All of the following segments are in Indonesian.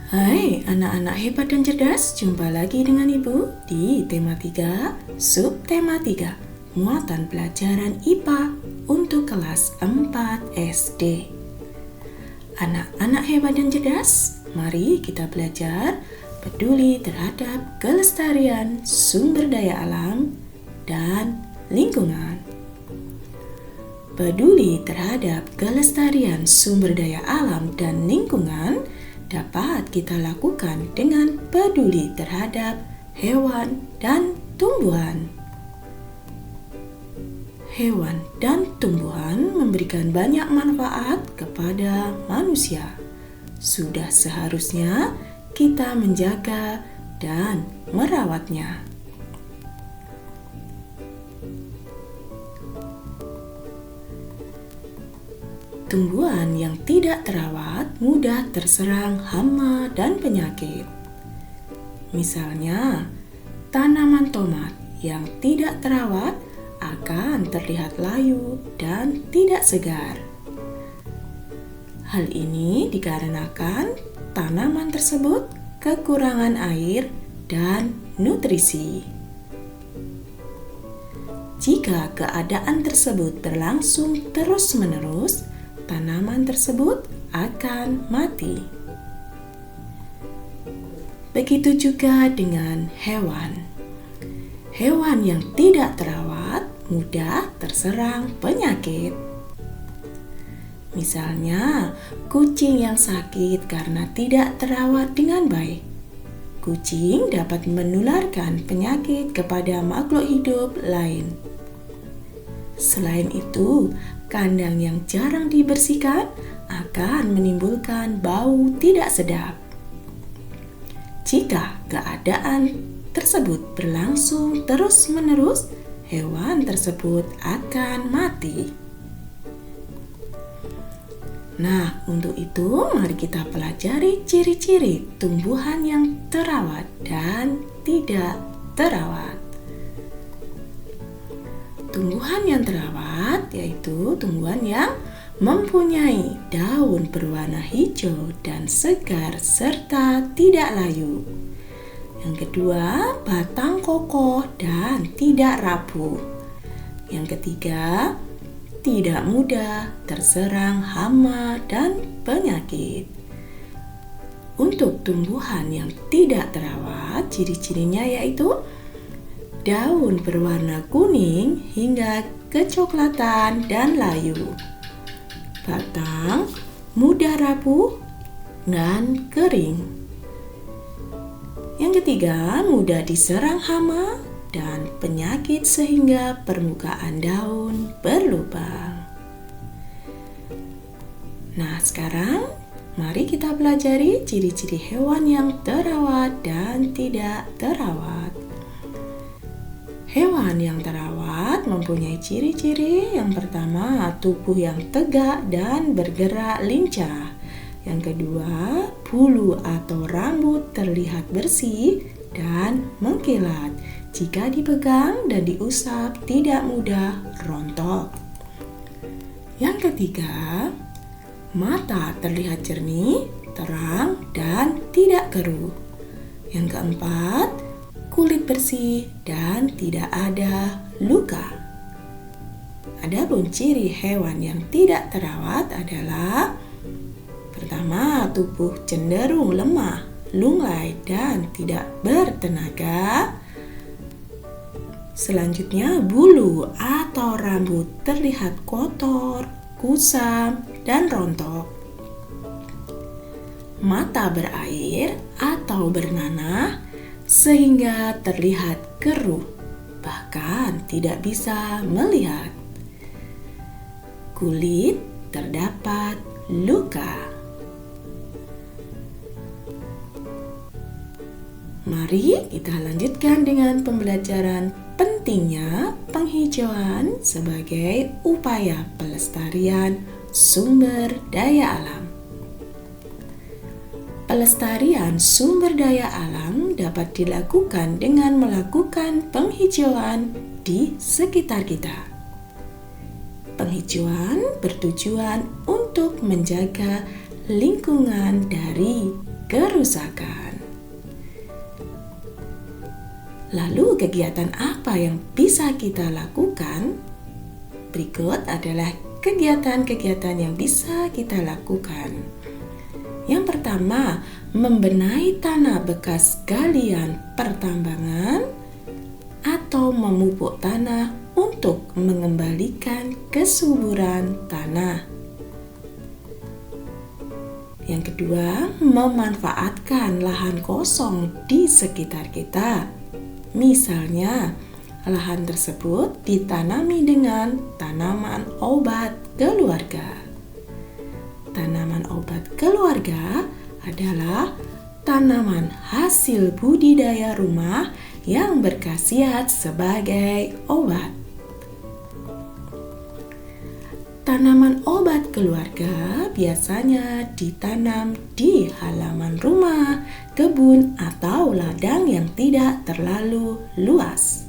Hai anak-anak hebat dan cerdas, jumpa lagi dengan Ibu di tema 3, subtema 3, muatan pelajaran IPA untuk kelas 4 SD. Anak-anak hebat dan cerdas, mari kita belajar peduli terhadap kelestarian sumber daya alam dan lingkungan. Peduli terhadap kelestarian sumber daya alam dan lingkungan dapat kita lakukan dengan peduli terhadap hewan dan tumbuhan. Hewan dan tumbuhan memberikan banyak manfaat kepada manusia. Sudah seharusnya kita menjaga dan merawatnya. Tumbuhan yang tidak terawat mudah terserang hama dan penyakit. Misalnya, tanaman tomat yang tidak terawat akan terlihat layu dan tidak segar. Hal ini dikarenakan tanaman tersebut kekurangan air dan nutrisi. Jika keadaan tersebut berlangsung terus-menerus, tanaman tersebut akan mati. Begitu juga dengan hewan. Hewan yang tidak terawat mudah terserang penyakit. Misalnya, kucing yang sakit karena tidak terawat dengan baik. Kucing dapat menularkan penyakit kepada makhluk hidup lain. Selain itu, kandang yang jarang dibersihkan akan menimbulkan bau tidak sedap. Jika keadaan tersebut berlangsung terus-menerus, hewan tersebut akan mati. Nah, untuk itu mari kita pelajari ciri-ciri tumbuhan yang terawat dan tidak terawat. Tumbuhan yang terawat yaitu tumbuhan yang mempunyai daun berwarna hijau dan segar serta tidak layu. Yang kedua, batang kokoh dan tidak rapuh. Yang ketiga, tidak mudah terserang hama dan penyakit. Untuk tumbuhan yang tidak terawat, ciri-cirinya yaitu daun berwarna kuning hingga kecoklatan dan layu. Batang mudah rapuh dan kering. Yang ketiga, mudah diserang hama dan penyakit sehingga permukaan daun berlubang. Nah, sekarang mari kita pelajari ciri-ciri hewan yang terawat dan tidak terawat. Hewan yang terawat mempunyai ciri-ciri. Yang pertama, tubuh yang tegak dan bergerak lincah. Yang kedua, bulu atau rambut terlihat bersih dan mengkilat. Jika dipegang dan diusap, tidak mudah rontok. Yang ketiga, mata terlihat jernih, terang, dan tidak keruh. Yang keempat, kulit bersih dan tidak ada luka. Adapun ciri hewan yang tidak terawat adalah: pertama, tubuh cenderung lemah, lunglai, dan tidak bertenaga. Selanjutnya, bulu atau rambut terlihat kotor, kusam, dan rontok. Mata berair atau bernanah sehingga terlihat keruh, bahkan tidak bisa melihat. Kulit terdapat luka. Mari kita lanjutkan dengan pembelajaran pentingnya penghijauan sebagai upaya pelestarian sumber daya alam. Pelestarian sumber daya alam dapat dilakukan dengan melakukan penghijauan di sekitar kita. Penghijauan bertujuan untuk menjaga lingkungan dari kerusakan. Lalu kegiatan apa yang bisa kita lakukan? Berikut adalah kegiatan-kegiatan yang bisa kita lakukan. Yang pertama, membenahi tanah bekas galian pertambangan atau memupuk tanah untuk mengembalikan kesuburan tanah. Yang kedua, memanfaatkan lahan kosong di sekitar kita. Misalnya, lahan tersebut ditanami dengan tanaman obat keluarga. Tanaman obat keluarga adalah tanaman hasil budidaya rumah yang berkhasiat sebagai obat. Tanaman obat keluarga biasanya ditanam di halaman rumah, kebun, atau ladang yang tidak terlalu luas.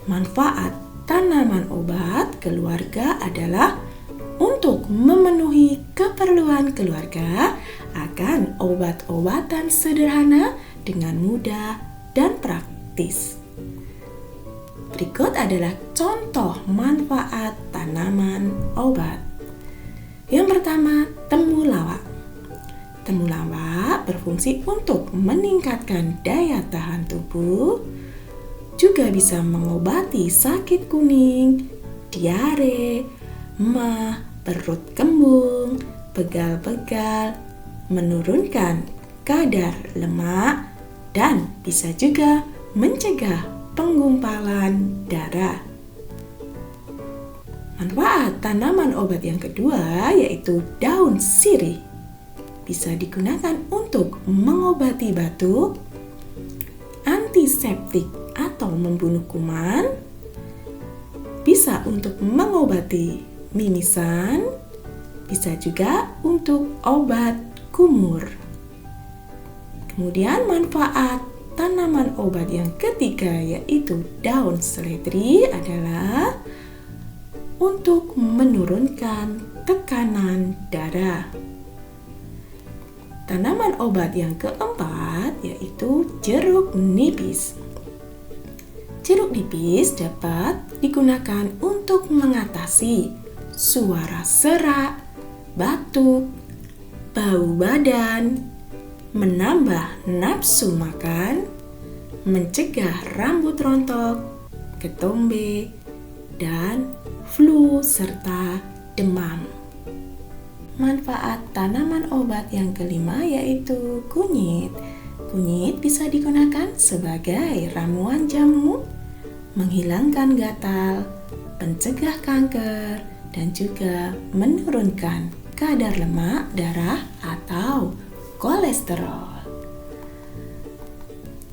Manfaat tanaman obat keluarga adalah untuk memenuhi keperluan keluarga akan obat-obatan sederhana dengan mudah dan praktis. Berikut adalah contoh manfaat tanaman obat. Yang pertama, temulawak. Temulawak berfungsi untuk meningkatkan daya tahan tubuh, juga bisa mengobati sakit kuning, diare, emah, perut kembung, pegal-pegal, menurunkan kadar lemak, dan bisa juga mencegah penggumpalan darah. Manfaat tanaman obat yang kedua yaitu daun sirih. Bisa digunakan untuk mengobati batuk, antiseptik atau membunuh kuman, bisa untuk mengobati mimisan, bisa juga untuk obat kumur. Kemudian manfaat tanaman obat yang ketiga yaitu daun seledri adalah untuk menurunkan tekanan darah. Tanaman obat yang keempat yaitu jeruk nipis. Jeruk nipis dapat digunakan untuk mengatasi suara serak, batuk, bau badan, menambah nafsu makan, mencegah rambut rontok, ketombe, dan flu serta demam. Manfaat tanaman obat yang kelima yaitu kunyit. Kunyit bisa digunakan sebagai ramuan jamu, menghilangkan gatal, pencegah kanker, dan juga menurunkan kadar lemak darah atau kolesterol.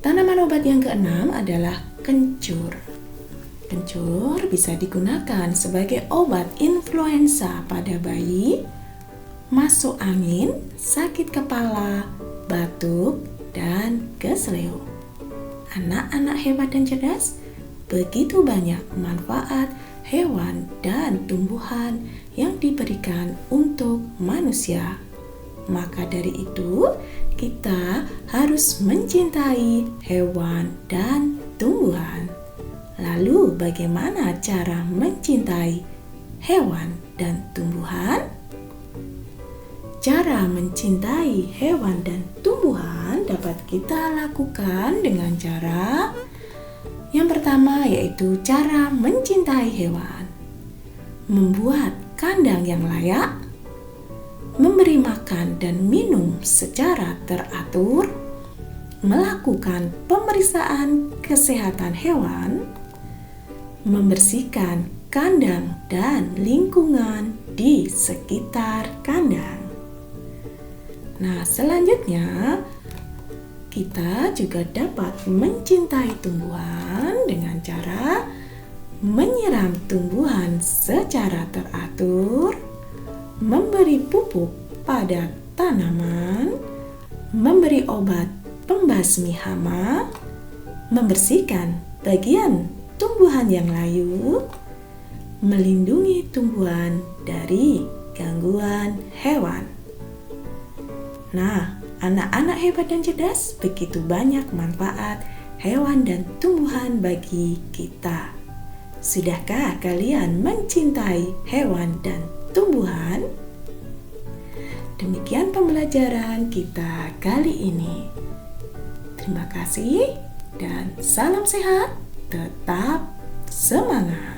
Tanaman obat yang keenam adalah kencur. Kencur bisa digunakan sebagai obat influenza pada bayi, masuk angin, sakit kepala, batuk, dan keseleo. Anak-anak hebat dan cerdas, begitu banyak manfaat hewan dan tumbuhan yang diberikan untuk manusia. Maka dari itu, kita harus mencintai hewan dan tumbuhan. Lalu, bagaimana cara mencintai hewan dan tumbuhan? Cara mencintai hewan dan tumbuhan dapat kita lakukan dengan cara yang pertama yaitu cara mencintai hewan. Membuat kandang yang layak, memberi makan dan minum secara teratur, melakukan pemeriksaan kesehatan hewan, membersihkan kandang dan lingkungan di sekitar kandang. Nah, selanjutnya kita juga dapat mencintai tumbuhan dengan cara menyiram tumbuhan secara teratur, memberi pupuk pada tanaman, memberi obat pembasmi hama, membersihkan bagian tumbuhan yang layu, melindungi tumbuhan dari gangguan hewan. Nah, Anak-anak hebat dan cerdas, begitu banyak manfaat hewan dan tumbuhan bagi kita. Sudahkah kalian mencintai hewan dan tumbuhan? Demikian pembelajaran kita kali ini. Terima kasih dan salam sehat, tetap semangat.